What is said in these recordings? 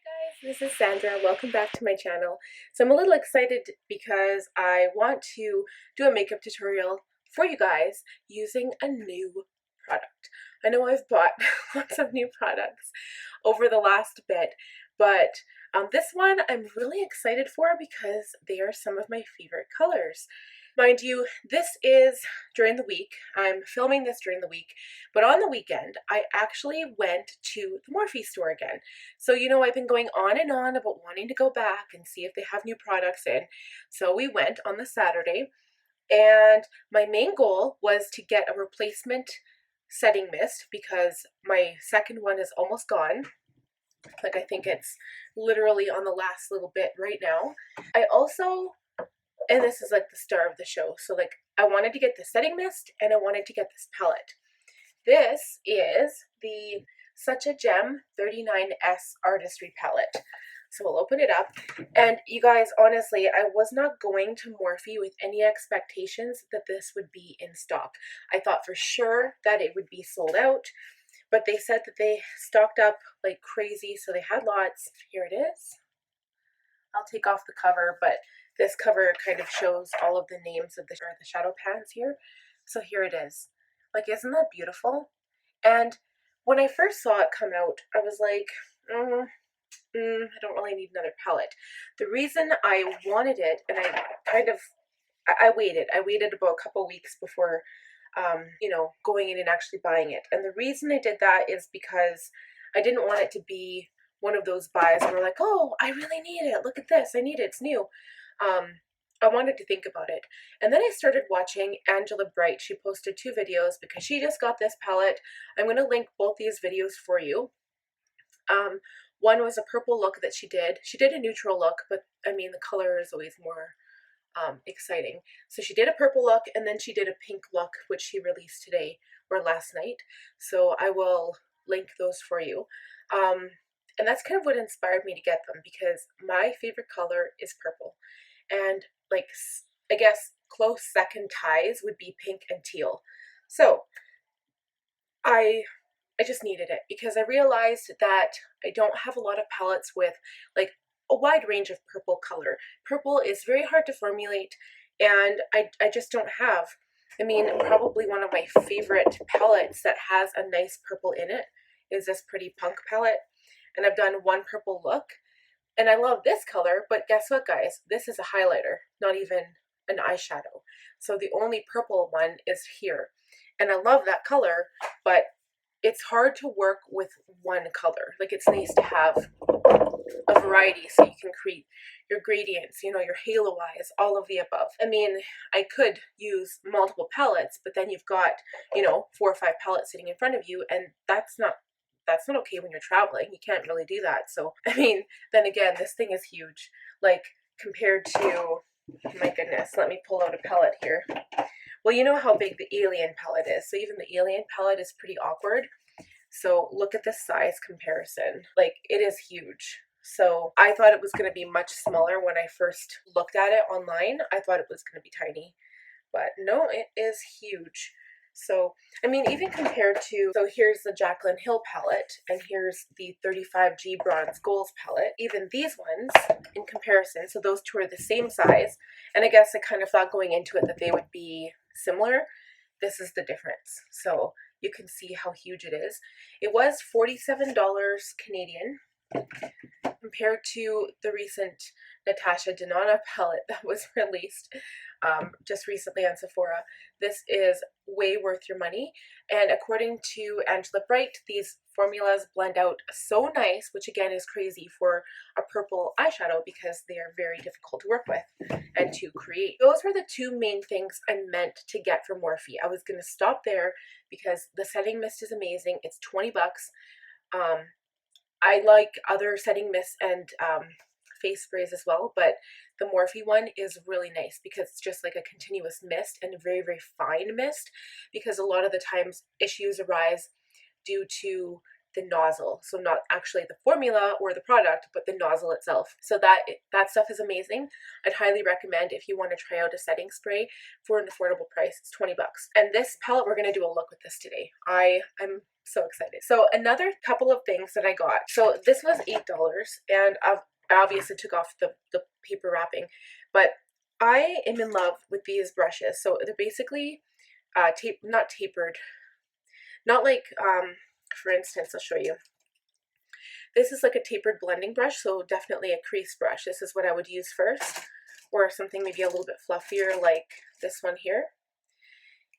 Guys, this is Sandra. Welcome back to my channel. So I'm a little excited because I want to do a makeup tutorial for you guys using a new product. I know I've bought lots of new products over the last bit, but this one I'm really excited for because they are some of my favorite colors. Mind you, this is during the week. I'm filming this during the week, but on the weekend, I actually went to the Morphe store again. So, you know, I've been going on and on about wanting to go back and see if they have new products in. So we went on the Saturday, and my main goal was to get a replacement setting mist because my second one is almost gone. Like, I think it's literally on the last little bit right now. I also, and this is like the star of the show, so like I wanted to get the setting mist and I wanted to get this palette. This is the Such a Gem 39S Artistry palette. So we'll open it up. And you guys, honestly, I was not going to Morphe with any expectations that this would be in stock. I thought for sure that it would be sold out, but they said that they stocked up like crazy, so they had lots. Here it is. I'll take off the cover, but this cover kind of shows all of the names of the shadow pans here. So here it is. Like, isn't that beautiful? And when I first saw it come out, I was like, I don't really need another palette. The reason I wanted it, and I waited about a couple weeks before, you know, going in and actually buying it. And the reason I did that is because I didn't want it to be one of those buys where like, oh, I really need it. Look at this. I need it. It's new. I wanted to think about it. And then I started watching Angela Bright. She posted 2 videos because she just got this palette. I'm going to link both these videos for you. One was a purple look that she did. She did a neutral look, but I mean, the color is always more exciting. So she did a purple look, and then she did a pink look, which she released today or last night. So I will link those for you. And that's kind of what inspired me to get them, because my favorite color is purple. And like, I guess close second ties would be pink and teal. So I just needed it because I realized that I don't have a lot of palettes with like a wide range of purple color. Purple is very hard to formulate, and I just don't have. I mean, probably one of my favorite palettes that has a nice purple in it is this Pretty Punk palette. And I've done one purple look, and I love this color, but guess what, guys? This is a highlighter, not even an eyeshadow. So the only purple one is here. And I love that color, but it's hard to work with one color. Like, it's nice to have a variety so you can create your gradients, you know, your halo eyes, all of the above. I mean, I could use multiple palettes, but then you've got, you know, 4 or 5 palettes sitting in front of you, and that's not okay when you're traveling. You can't really do that. So, I mean, then again, this thing is huge. Like, compared to, my goodness, let me pull out a palette here. Well, you know how big the Alien palette is. So even the Alien palette is pretty awkward. So look at the size comparison. Like, it is huge. So I thought it was going to be much smaller when I first looked at it online. I thought it was going to be tiny. But no, it is huge. So, I mean, even compared to, so here's the Jaclyn Hill palette, and here's the 35G Bronze Goals palette. Even these ones, in comparison, so those two are the same size, and I guess I kind of thought going into it that they would be similar. This is the difference. So you can see how huge it is. It was $47 Canadian, compared to the recent Natasha Denona palette that was released just recently on Sephora. This is way worth your money, and according to Angela Bright, these formulas blend out so nice, which again is crazy for a purple eyeshadow because they are very difficult to work with and to create. Those were the 2 main things I meant to get from Morphe. I was going to stop there because the setting mist is amazing. It's 20 bucks. I like other setting mists and face sprays as well, but the Morphe one is really nice because it's just like a continuous mist and a very, very fine mist, because a lot of the times issues arise due to the nozzle. So not actually the formula or the product, but the nozzle itself. So that stuff is amazing. I'd highly recommend if you want to try out a setting spray for an affordable price. It's 20 bucks. And this palette, we're going to do a look with this today. I'm so excited. So another couple of things that I got. So this was $8, and I obviously took off the paper wrapping, but I am in love with these brushes. So they're basically not tapered, not like, for instance, I'll show you. This is like a tapered blending brush, so definitely a crease brush. This is what I would use first, or something maybe a little bit fluffier like this one here.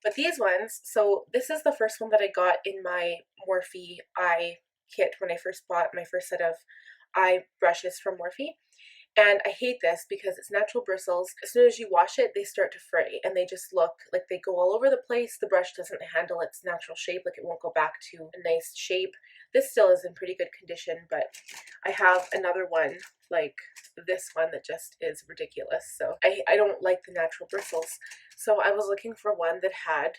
But these ones, so this is the first one that I got in my Morphe eye kit when I first bought my first set of eye brushes from Morphe. And I hate this because it's natural bristles. As soon as you wash it, they start to fray and they just look like they go all over the place. The brush doesn't handle its natural shape, like it won't go back to a nice shape. This still is in pretty good condition, but I have another one like this one that just is ridiculous. So I don't like the natural bristles. So I was looking for one that had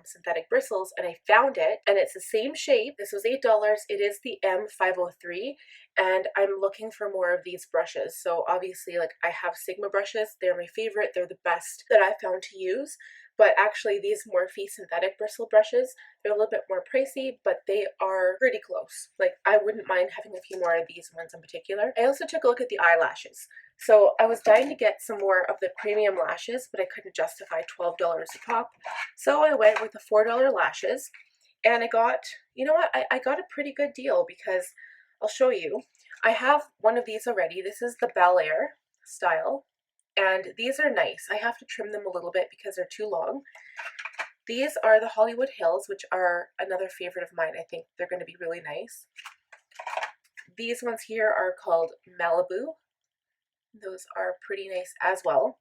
synthetic bristles, and I found it, and it's the same shape. This was $8. It is the M503, and I'm looking for more of these brushes. So obviously, like, I have Sigma brushes. They're my favorite. They're the best that I've found to use. But actually, these Morphe synthetic bristle brushes, they're a little bit more pricey, but they are pretty close. Like, I wouldn't mind having a few more of these ones in particular. I also took a look at the eyelashes. So I was dying to get some more of the premium lashes, but I couldn't justify $12 a pop. So I went with the $4 lashes, and I got, you know what, I got a pretty good deal because I'll show you. I have one of these already. This is the Bel-Air style, and these are nice. I have to trim them a little bit because they're too long. These are the Hollywood Hills, which are another favorite of mine. I think they're going to be really nice. These ones here are called Malibu. Those are pretty nice as well.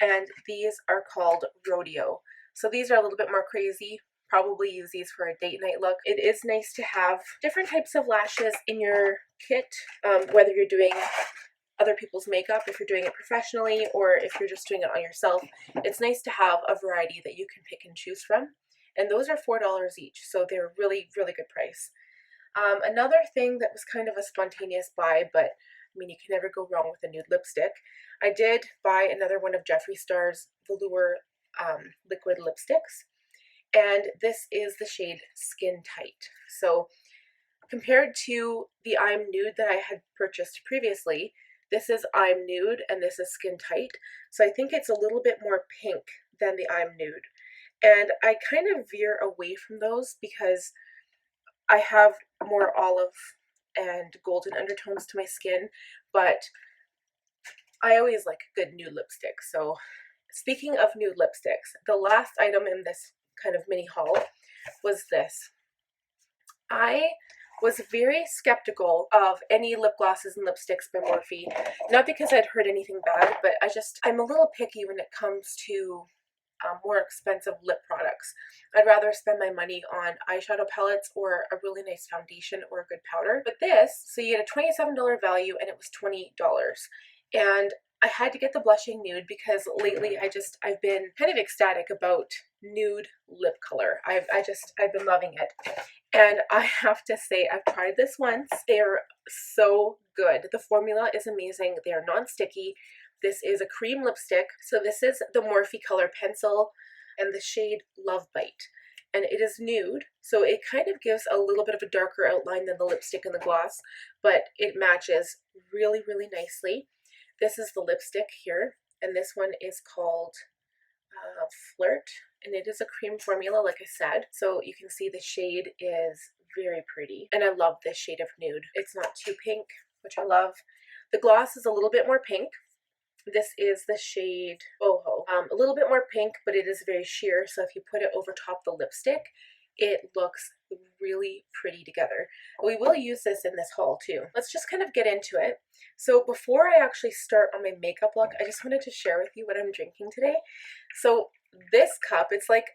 And these are called Rodeo. So these are a little bit more crazy. Probably use these for a date night look. It is nice to have different types of lashes in your kit, whether you're doing other people's makeup, if you're doing it professionally, or if you're just doing it on yourself. It's nice to have a variety that you can pick and choose from. And those are $4 each, so they're really, really good price. Another thing that was kind of a spontaneous buy, but I mean, you can never go wrong with a nude lipstick. I did buy another one of Jeffree Star's Velour liquid lipsticks, and this is the shade Skin Tight. So compared to the I'm Nude that I had purchased previously, this is I'm Nude and this is Skin Tight. So I think it's a little bit more pink than the I'm Nude. And I kind of veer away from those because I have more olive and golden undertones to my skin, but I always like a good nude lipstick. So speaking of nude lipsticks, the last item in this kind of mini haul was this. I was very skeptical of any lip glosses and lipsticks by Morphe, not because I'd heard anything bad, but I'm a little picky when it comes to more expensive lip products. I'd rather spend my money on eyeshadow palettes or a really nice foundation or a good powder. But this, so you get a $27 value and it was $20. And I had to get the blushing nude because lately I've been kind of ecstatic about nude lip color. I've been loving it. And I have to say, I've tried this once. They're so good. The formula is amazing. They are non-sticky. This is a cream lipstick. So this is the Morphe Color Pencil and the shade Love Bite. And it is nude, so it kind of gives a little bit of a darker outline than the lipstick and the gloss, but it matches really, really nicely. This is the lipstick here, and this one is called Flirt, and it is a cream formula, like I said. So you can see the shade is very pretty, and I love this shade of nude. It's not too pink, which I love. The gloss is a little bit more pink. This is the shade Boho. A little bit more pink, but it is very sheer, so if you put it over top the lipstick, it looks really pretty together. We will use this in this haul too. Let's just kind of get into it. So before I actually start on my makeup look, I just wanted to share with you what I'm drinking today. So this cup, it's like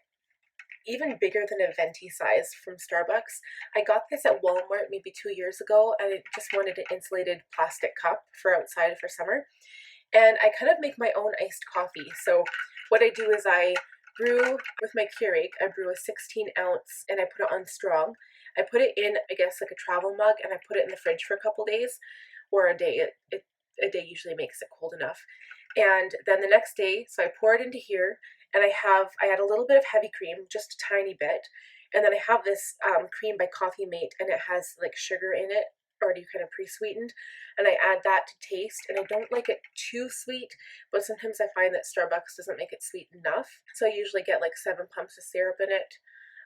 even bigger than a venti size from Starbucks. I got this at Walmart maybe 2 years ago, and I just wanted an insulated plastic cup for outside for summer. And I kind of make my own iced coffee. So what I do is I brew with my Keurig. I brew a 16 ounce and I put it on strong. I put it in, I guess, like a travel mug, and I put it in the fridge for a couple days or a day. A day usually makes it cold enough. And then the next day, so I pour it into here, and I add a little bit of heavy cream, just a tiny bit, And then I have this cream by Coffee Mate, and it has like sugar in it, already kind of pre-sweetened, and I add that to taste, and I don't like it too sweet, but sometimes I find that Starbucks doesn't make it sweet enough, so I usually get like 7 pumps of syrup in it,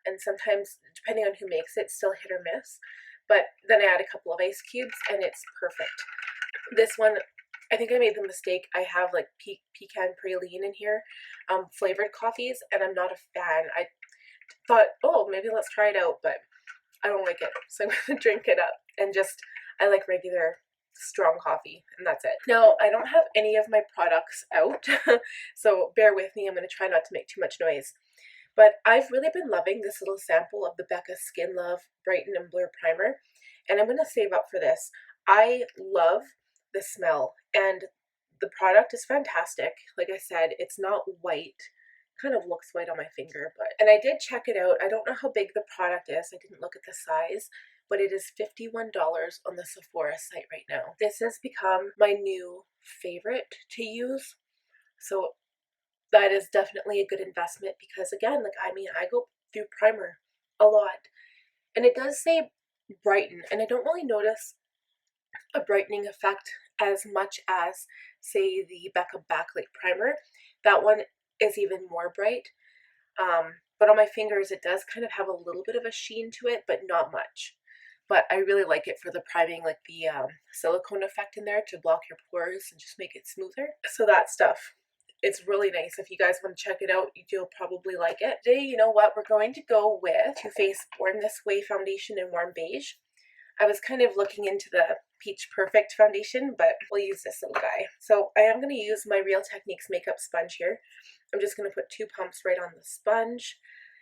and sometimes, depending on who makes it, still hit or miss, but then I add a couple of ice cubes, and it's perfect. This one, I think I made the mistake, I have like pecan praline in here, flavored coffees, and I'm not a fan. I thought, oh, maybe let's try it out, but I don't like it, so I'm going to drink it up, and just, I like regular strong coffee, and that's it. Now, I don't have any of my products out, so bear with me, I'm going to try not to make too much noise. But I've really been loving this little sample of the Becca Skin Love Brighten and Blur Primer, and I'm going to save up for this. I love the smell, and the product is fantastic. Like I said, it's not white. Kind of looks white on my finger, and I did check it out. I don't know how big the product is. I didn't look at the size, but it is $51 on the Sephora site right now. This has become my new favorite to use, so that is definitely a good investment because, again, like, I mean, I go through primer a lot, and it does say brighten, and I don't really notice a brightening effect as much as, say, the Becca Backlight Primer. That one is even more bright, but on my fingers it does kind of have a little bit of a sheen to it, but not much. But I really like it for the priming, like the silicone effect in there to block your pores and just make it smoother. So that stuff, it's really nice. If you guys want to check it out, you'll probably like it. Today, you know what, we're going to go with Too Faced Born This Way foundation in Warm Beige. I was kind of looking into the Peach Perfect foundation, but we'll use this little guy. So I am going to use my Real Techniques makeup sponge here. I'm just going to put 2 pumps right on the sponge,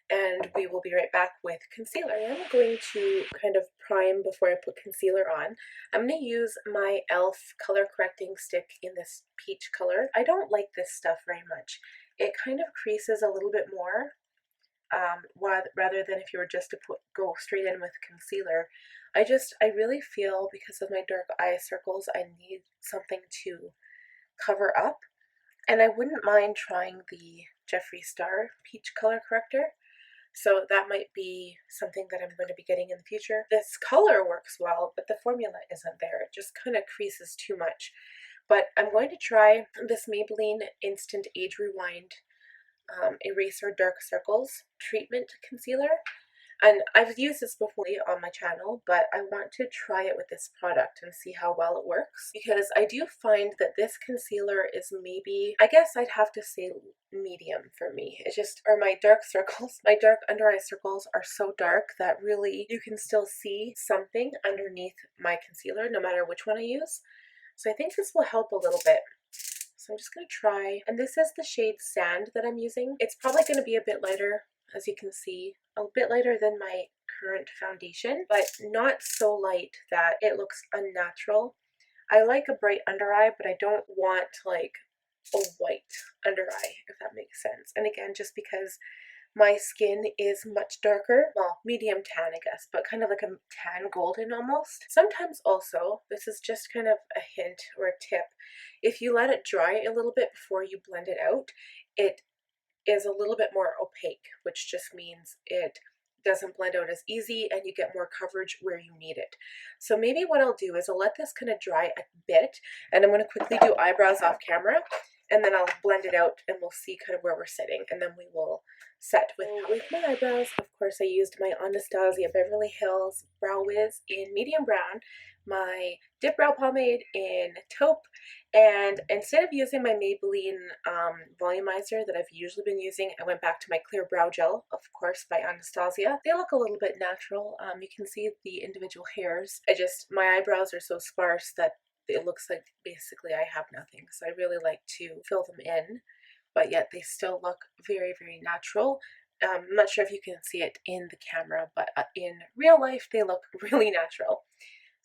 and we will be right back with concealer. I am going to kind of prime before I put concealer on. I'm going to use my e.l.f. color correcting stick in this peach color. I don't like this stuff very much. It kind of creases a little bit more, rather than if you were just to go straight in with concealer. I really feel, because of my dark eye circles, I need something to cover up, and I wouldn't mind trying the Jeffree Star Peach Color Corrector, so that might be something that I'm going to be getting in the future. This color works well, but the formula isn't there. It just kind of creases too much. But I'm going to try this Maybelline Instant Age Rewind Eraser Dark Circles Treatment Concealer. And I've used this before on my channel, but I want to try it with this product and see how well it works, because I do find that this concealer is maybe, I guess I'd have to say, medium for me. It's just, or my dark circles, my dark under eye circles are so dark that really you can still see something underneath my concealer no matter which one I use. So I think this will help a little bit. So I'm just going to try, and this is the shade Sand that I'm using. It's probably going to be a bit lighter, as you can see, a bit lighter than my current foundation, but not so light that it looks unnatural. I like a bright under eye, but I don't want like a white under eye, if that makes sense. And again, just because my skin is much darker, well, medium tan, I guess, but kind of like a tan golden almost. Sometimes also, this is just kind of a hint or a tip, if you let it dry a little bit before you blend it out, it is a little bit more opaque, which just means it doesn't blend out as easy and you get more coverage where you need it. So maybe what I'll do is I'll let this kind of dry a bit, and I'm going to quickly do eyebrows off camera, and then I'll blend it out and we'll see kind of where we're sitting, and then we will set with my eyebrows. Of course, I used my Anastasia Beverly Hills Brow Wiz in medium brown, my dip brow pomade in taupe, and instead of using my Maybelline volumizer that I've usually been using, I went back to my clear brow gel, of course, by Anastasia. They look a little bit natural. You can see the individual hairs. My eyebrows are so sparse that it looks like basically I have nothing. So I really like to fill them in, but yet they still look very, very natural. I'm not sure if you can see it in the camera, but in real life they look really natural.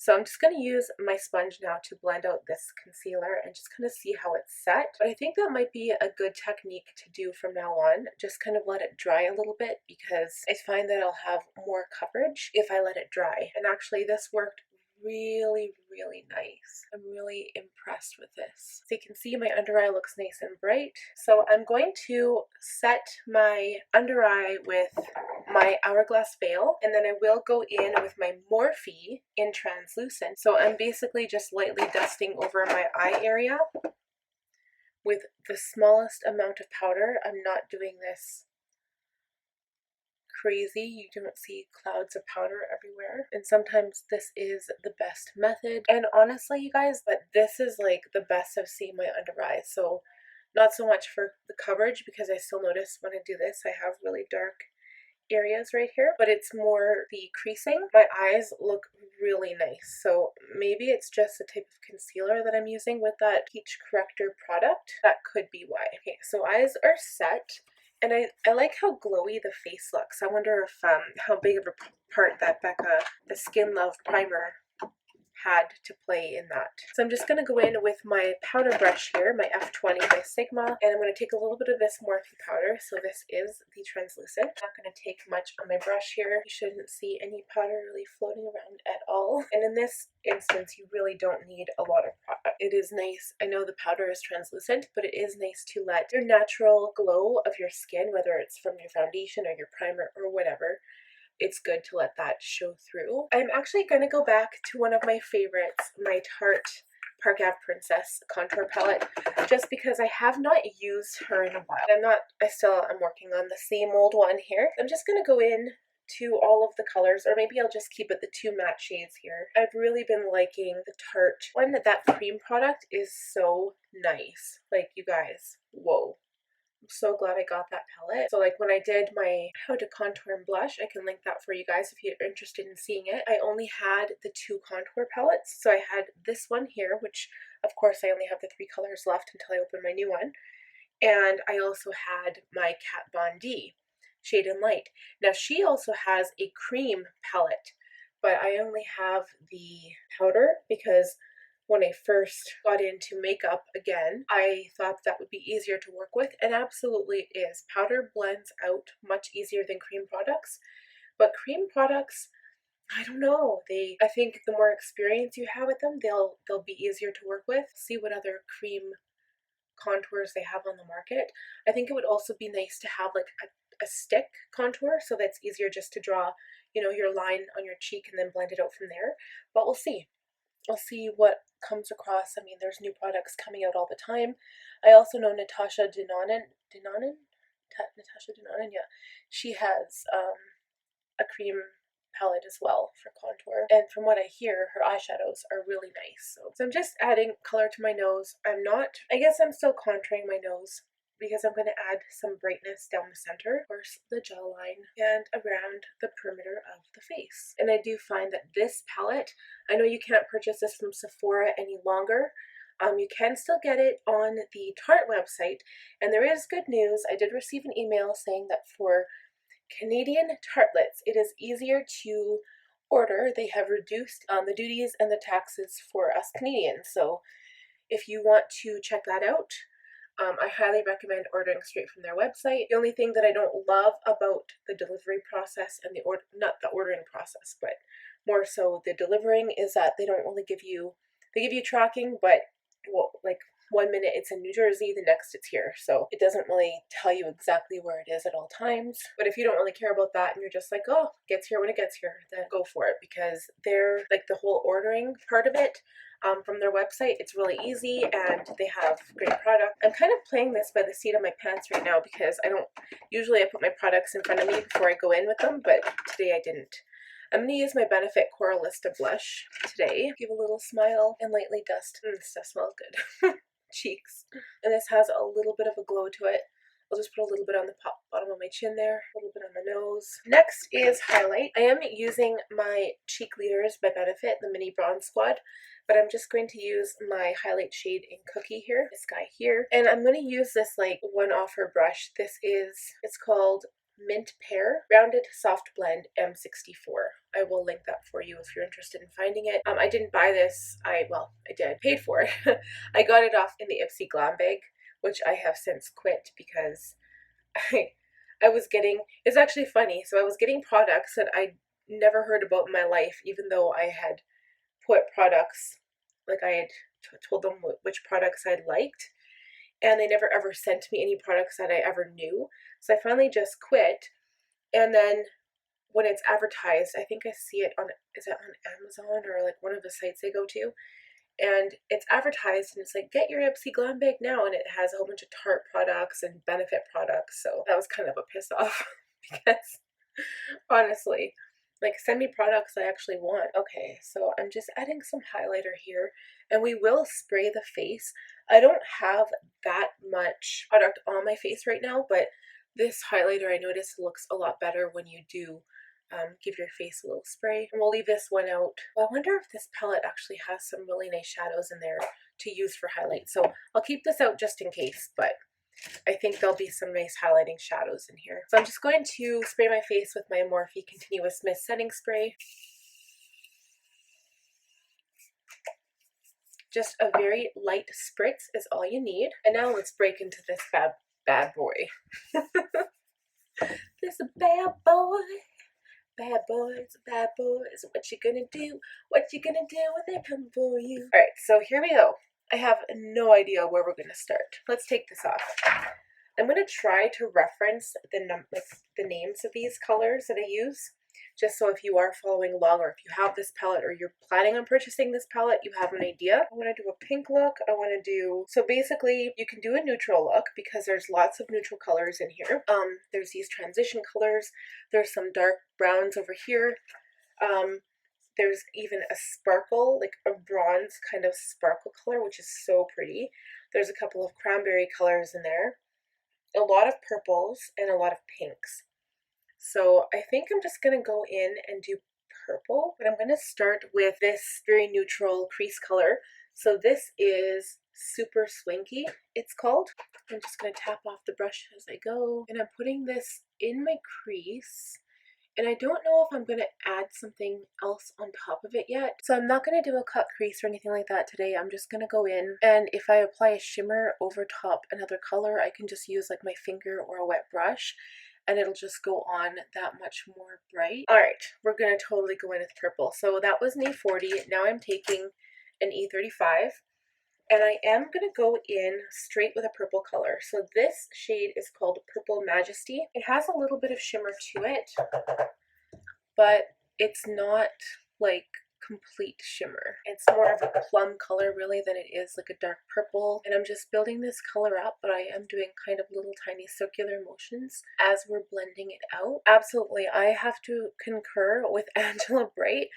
So I'm just going to use my sponge now to blend out this concealer and just kind of see how it's set. But I think that might be a good technique to do from now on. Just kind of let it dry a little bit, because I find that I'll have more coverage if I let it dry. And actually this worked really, really nice. I'm really impressed with this. So you can see my under eye looks nice and bright. So I'm going to set my under eye with my Hourglass Veil, and then I will go in with my Morphe in Translucent. So I'm basically just lightly dusting over my eye area with the smallest amount of powder. I'm not doing this crazy. You don't see clouds of powder everywhere, and sometimes this is the best method. And honestly, you guys, but this is like the best I've seen my under eye. So not so much for the coverage, because I still notice when I do this I have really dark areas right here, but it's more the creasing. My eyes look really nice, so maybe it's just the type of concealer that I'm using with that Peach Corrector product. That could be why. Okay, so eyes are set. And I like how glowy the face looks. I wonder if how big of a part that Becca, the Skin Love Primer, had to play in that. So I'm just going to go in with my powder brush here, my F20 by Sigma, and I'm going to take a little bit of this Morphe powder. So this is the translucent. I'm not going to take much on my brush here. You shouldn't see any powder really floating around at all. And in this instance, you really don't need a lot of product. It is nice. I know the powder is translucent, but it is nice to let your natural glow of your skin, whether it's from your foundation or your primer or whatever, it's good to let that show through. I'm actually going to go back to one of my favorites, my Tarte Park Ave Princess contour palette, just because I have not used her in a while. I'm working on the same old one here. I'm just going to go in to all of the colors, or maybe I'll just keep it the two matte shades here. I've really been liking the Tarte one. That cream product is so nice. Like, you guys, whoa. I'm so glad I got that palette. So like when I did my how to contour and blush, I can link that for you guys if you're interested in seeing it. I only had the two contour palettes. So I had this one here, which of course I only have the 3 colors left until I open my new one. And I also had my Kat Von D Shade and Light. Now she also has a cream palette, but I only have the powder because when I first got into makeup again, I thought that would be easier to work with, and absolutely is. Powder blends out much easier than cream products, but cream products, I don't know, I think the more experience you have with them, they'll be easier to work with. See what other cream contours they have on the market. I think it would also be nice to have like a stick contour, so that's easier just to draw, you know, your line on your cheek and then blend it out from there. But we'll see. I'll see what comes across. I mean, there's new products coming out all the time. I also know Natasha Denonin, yeah. She has a cream palette as well for contour. And from what I hear, her eyeshadows are really nice. So I'm just adding color to my nose. I guess I'm still contouring my nose, because I'm going to add some brightness down the center, of course the jawline, and around the perimeter of the face. And I do find that this palette, I know you can't purchase this from Sephora any longer. You can still get it on the Tarte website, and there is good news. I did receive an email saying that for Canadian tartlets, it is easier to order. They have reduced the duties and the taxes for us Canadians. So if you want to check that out, I highly recommend ordering straight from their website. The only thing that I don't love about the delivery process and not the ordering process, but more so the delivering, is that they don't really give you tracking, but well, like 1 minute it's in New Jersey, the next it's here. So it doesn't really tell you exactly where it is at all times. But if you don't really care about that and you're just like, oh, it gets here when it gets here, then go for it, because they're like the whole ordering part of it. From their website, it's really easy and they have great product. I'm kind of playing this by the seat of my pants right now, because I put my products in front of me before I go in with them, but today I didn't. I'm going to use my Benefit Coralista blush today. Give a little smile and lightly dust. This stuff smells good. Cheeks. And this has a little bit of a glow to it. I'll just put a little bit on the bottom of my chin there, a little bit on the nose. Next is highlight. I am using my Cheek Leaders by Benefit, the Mini Bronze Squad, but I'm just going to use my highlight shade in Cookie here, this guy here. And I'm going to use this like one offer brush. It's called Mint Pear Rounded Soft Blend M64. I will link that for you if you're interested in finding it. I didn't buy this. I did. Paid for it. I got it off in the Ipsy Glam bag, which I have since quit because it's actually funny. So I was getting products that I never heard about in my life, even though I had put products, like I had told them which products I liked, and they never ever sent me any products that I ever knew. So I finally just quit, and then when it's advertised, I think I see it on, is it on Amazon or like one of the sites I go to? And it's advertised and it's like, get your Ipsy Glam bag now, and it has a whole bunch of Tarte products and Benefit products. So that was kind of a piss off because honestly, like, send me products I actually want. Okay, so I'm just adding some highlighter here, and we will spray the face. I don't have that much product on my face right now, but this highlighter I noticed looks a lot better when you do give your face a little spray. And we'll leave this one out. I wonder if this palette actually has some really nice shadows in there to use for highlight. So I'll keep this out just in case, but I think there'll be some nice highlighting shadows in here. So I'm just going to spray my face with my Morphe Continuous Mist Setting Spray. Just a very light spritz is all you need. And now let's break into this bad boy. This a bad boy. Bad boys, what you gonna do? What you gonna do when they come for you? Alright, so here we go. I have no idea where we're gonna start. Let's take this off. I'm gonna try to reference the names of these colors that I use, just so if you are following along, or if you have this palette or you're planning on purchasing this palette, you have an idea. I want to do a pink look. I want to do, so basically you can do a neutral look because there's lots of neutral colors in here. There's these transition colors. There's some dark browns over here. There's even a sparkle, like a bronze kind of sparkle color, which is so pretty. There's a couple of cranberry colors in there, a lot of purples, and a lot of pinks. So I think I'm just going to go in and do purple, but I'm going to start with this very neutral crease color. So this is Super Swanky, it's called. I'm just going to tap off the brush as I go, and I'm putting this in my crease. And I don't know if I'm going to add something else on top of it yet. So I'm not going to do a cut crease or anything like that today. I'm just going to go in, and if I apply a shimmer over top another color, I can just use like my finger or a wet brush, and it'll just go on that much more bright. Alright, we're going to totally go in with purple. So that was an E40. Now I'm taking an E35. And I am going to go in straight with a purple color. So this shade is called Purple Majesty. It has a little bit of shimmer to it, but it's not like complete shimmer. It's more of a plum color really than it is like a dark purple. And I'm just building this color up, but I am doing kind of little tiny circular motions as we're blending it out. Absolutely, I have to concur with Angela Bright.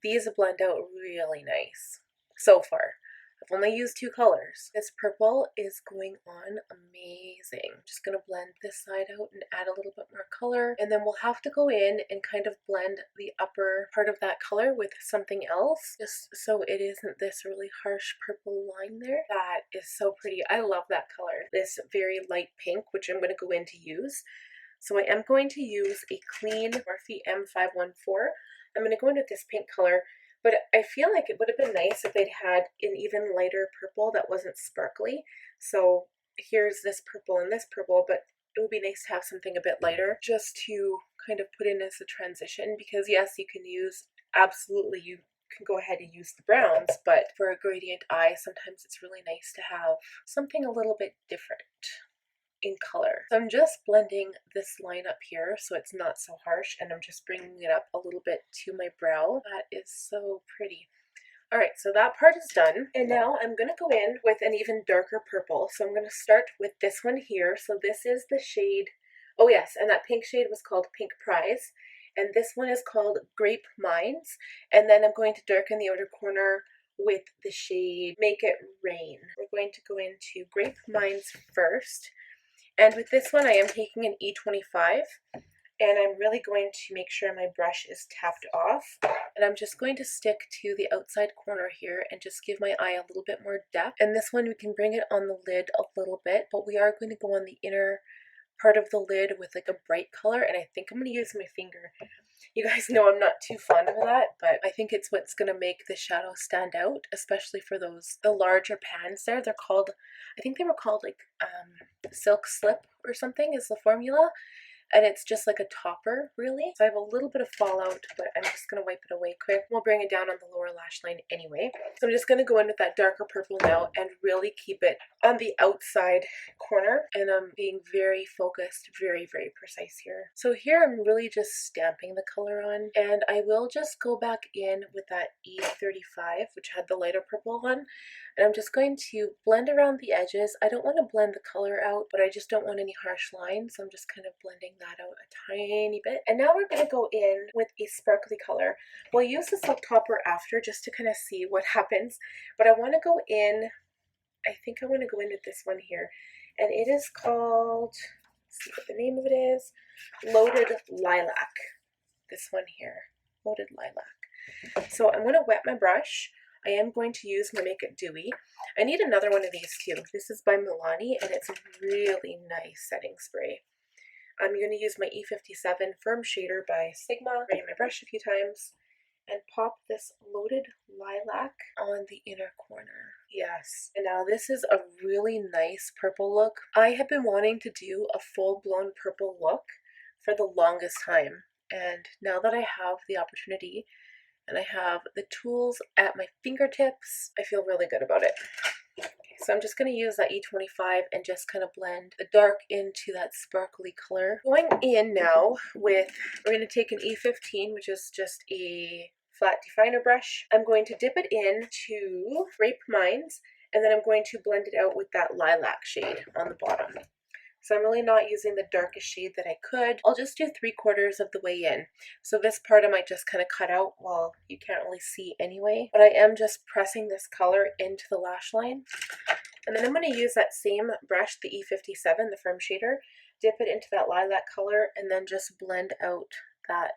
These blend out really nice so far. I've only used 2 colors. This purple is going on amazing. I'm just going to blend this side out and add a little bit more color. And then we'll have to go in and kind of blend the upper part of that color with something else, just so it isn't this really harsh purple line there. That is so pretty. I love that color. This very light pink, which I'm going to go in to use. So I am going to use a clean Morphe M514. I'm going to go in with this pink color. But I feel like it would have been nice if they'd had an even lighter purple that wasn't sparkly. So here's this purple and this purple, but it would be nice to have something a bit lighter just to kind of put in as a transition, because yes, you can use, absolutely, you can go ahead and use the browns, but for a gradient eye, sometimes it's really nice to have something a little bit different in color. So I'm just blending this line up here so it's not so harsh, and I'm just bringing it up a little bit to my brow. That is so pretty. Alright, so that part is done, and now I'm going to go in with an even darker purple. So I'm going to start with this one here. So this is the shade, oh yes, and that pink shade was called Pink Prize, and this one is called Grape Mines, and then I'm going to darken the outer corner with the shade Make It Rain. We're going to go into Grape Mines first. And with this one, I am taking an E25, and I'm really going to make sure my brush is tapped off. And I'm just going to stick to the outside corner here and just give my eye a little bit more depth. And this one, we can bring it on the lid a little bit, but we are going to go on the inner part of the lid with like a bright color, and I think I'm going to use my finger. You guys know I'm not too fond of that, but I think it's what's going to make the shadow stand out, especially for the larger pans there. They're called, I think they were called like Silk Slip or something is the formula. and it's just like a topper, really. So I have a little bit of fallout, but I'm just going to wipe it away quick. We'll bring it down on the lower lash line anyway. So I'm just going to go in with that darker purple now and really keep it on the outside corner, and I'm being very focused, very, very precise here. So here I'm really just stamping the color on, and I will just go back in with that E35, which had the lighter purple on, and I'm just going to blend around the edges. I don't want to blend the color out, but I just don't want any harsh lines, so I'm just kind of blending that out a tiny bit. And now we're going to go in with a sparkly color. We'll use the silk topper after just to kind of see what happens, but I want to go in, I think I want to go in with this one here, and it is called, let's see what the name of it is, Loaded Lilac. This one here, Loaded Lilac. So I'm going to wet my brush. I am going to use my Make It Dewy. I need another one of these too. This is by Milani, and it's a really nice setting spray. I'm going to use my E57 Firm Shader by Sigma, spray my brush a few times, and pop this Loaded Lilac on the inner corner. Yes. And now this is a really nice purple look. I have been wanting to do a full-blown purple look for the longest time, and now that I have the opportunity and I have the tools at my fingertips, I feel really good about it. Okay, so I'm just going to use that E25 and just kind of blend the dark into that sparkly color. Going in now with, we're going to take an E15, which is just a flat definer brush. I'm going to dip it into Grape Mines, and then I'm going to blend it out with that lilac shade on the bottom. So I'm really not using the darkest shade that I could. I'll just do 3/4 of the way in. So this part I might just kind of cut out, while you can't really see anyway. But I am just pressing this color into the lash line. And then I'm going to use that same brush, the E57, the Firm Shader, dip it into that lilac color, and then just blend out that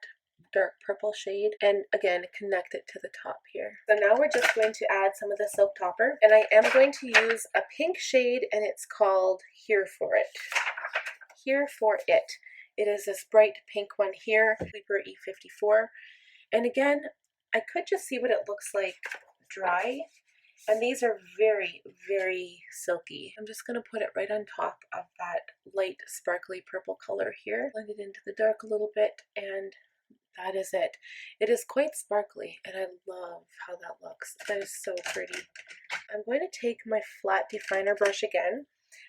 dark purple shade, and again connect it to the top here. So now we're just going to add some of the silk topper, and I am going to use a pink shade, and it's called Here For It. Here For It. It is this bright pink one here, Sleeper E54. And again, I could just see what it looks like dry, and these are very, very silky. I'm just going to put it right on top of that light sparkly purple color here. Blend it into the dark a little bit, and that is it. It is quite sparkly, and I love how that looks. That is so pretty. I'm going to take my flat definer brush again,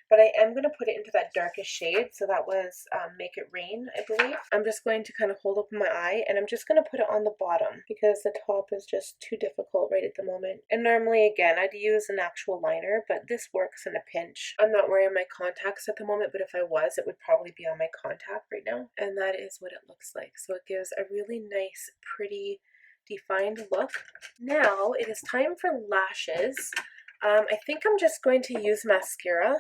but I am going to put it into that darkest shade. So that was Make It Rain, I believe. I'm just going to kind of hold up my eye, and I'm just going to put it on the bottom because the top is just too difficult right at the moment. And normally, again, I'd use an actual liner, but this works in a pinch. I'm not wearing my contacts at the moment, but if I was, it would probably be on my contact right now. And that is what it looks like. So it gives a really nice, pretty, defined look. Now it is time for lashes. I think I'm just going to use mascara,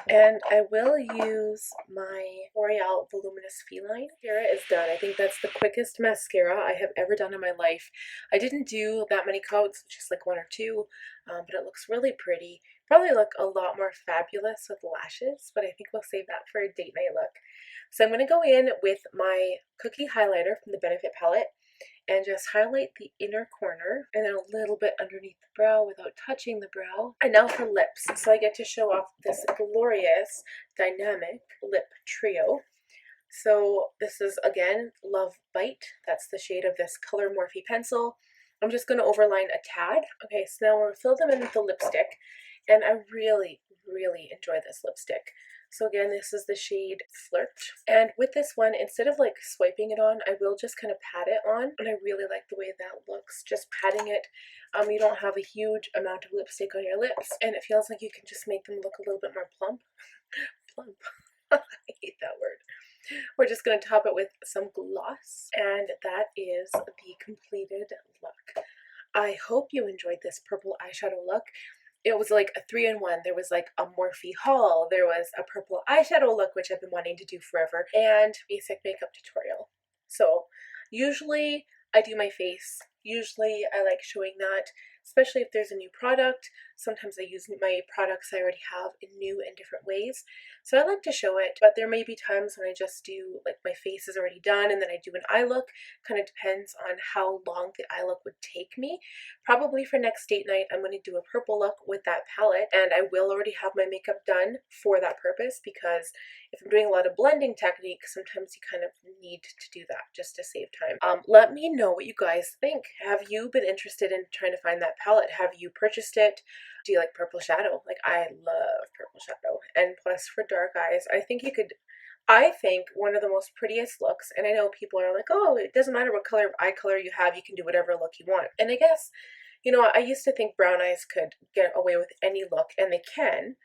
and I will use my L'Oreal Voluminous Feline. Mascara is done. I think that's the quickest mascara I have ever done in my life. I didn't do that many coats, just like 1 or 2, but it looks really pretty. Probably look a lot more fabulous with lashes, but I think we'll save that for a date night look. So I'm going to go in with my Cookie Highlighter from the Benefit palette, and just highlight the inner corner and then a little bit underneath the brow without touching the brow. And now for lips. So I get to show off this glorious dynamic lip trio. So this is, again, Love Bite. That's the shade of this color Morphe pencil. I'm just going to overline a tad. Okay, so now we'll fill them in with the lipstick, and I really, really enjoy this lipstick. So again, this is the shade Flirt. And with this one, instead of like swiping it on, I will just kind of pat it on. And I really like the way that looks, just patting it. You don't have a huge amount of lipstick on your lips, and it feels like you can just make them look a little bit more plump. Plump. I hate that word. We're just going to top it with some gloss, and that is the completed look. I hope you enjoyed this purple eyeshadow look. It was like a 3-in-1. There was like a Morphe haul, there was a purple eyeshadow look, which I've been wanting to do forever, and basic makeup tutorial. So usually I do my face Usually I like showing that, especially if there's a new product. Sometimes I use my products I already have in new and different ways. So I like to show it, but there may be times when I just do, like, my face is already done and then I do an eye look. Kind of depends on how long the eye look would take me. Probably for next date night, I'm going to do a purple look with that palette, and I will already have my makeup done for that purpose, because if I'm doing a lot of blending techniques, sometimes you kind of need to do that just to save time. Let me know what you guys think. Have you been interested in trying to find that palette? Have you purchased it? Do you like purple shadow? Like, I love purple shadow. And plus, for dark eyes, I think one of the most prettiest looks, and I know people are like, oh, it doesn't matter what color of eye color you have, you can do whatever look you want. And I guess, I used to think brown eyes could get away with any look, and they can,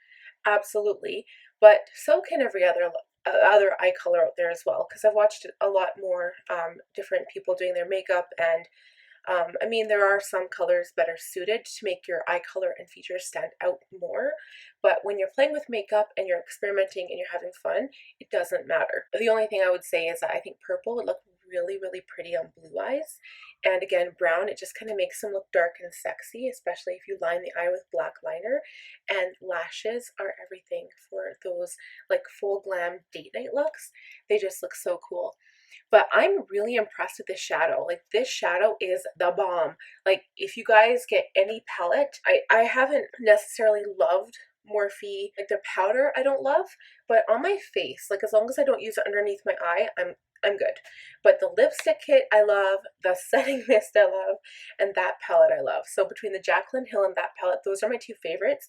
absolutely, but so can every other look. Other eye color out there as well, because I've watched a lot more different people doing their makeup, and I mean, there are some colors better suited to make your eye color and features stand out more, but when you're playing with makeup and you're experimenting and you're having fun, it doesn't matter. The only thing I would say is that I think purple would look really, really pretty on blue eyes, and again, brown, it just kind of makes them look dark and sexy, especially if you line the eye with black liner, and lashes are everything for those, like, full glam date night looks. They just look so cool. But I'm really impressed with this shadow. Like, this shadow is the bomb. Like, if you guys get any palette, I haven't necessarily loved Morphe, like the powder I don't love, but on my face, like, as long as I don't use it underneath my eye, I'm good. But the lipstick kit I love, the setting mist I love, and that palette I love. So between the Jaclyn Hill and that palette, those are my two favorites.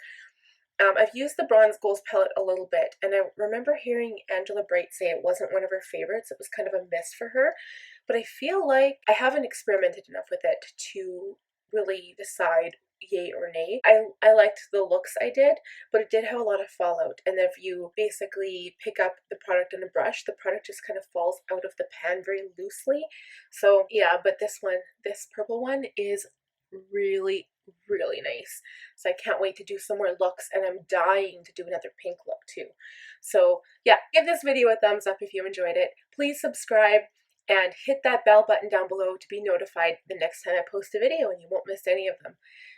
I've used the Bronze Goals palette a little bit, and I remember hearing Angela Bright say it wasn't one of her favorites. It was kind of a miss for her, but I feel like I haven't experimented enough with it to really decide yay or nay. I liked the looks I did, but it did have a lot of fallout, and if you basically pick up the product in a brush, the product just kind of falls out of the pan very loosely. So yeah, but this purple one is really, really nice. So I can't wait to do some more looks, and I'm dying to do another pink look too. So yeah, give this video a thumbs up if you enjoyed it. Please subscribe and hit that bell button down below to be notified the next time I post a video, and you won't miss any of them.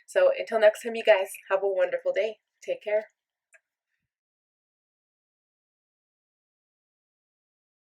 So until next time, you guys, have a wonderful day. Take care.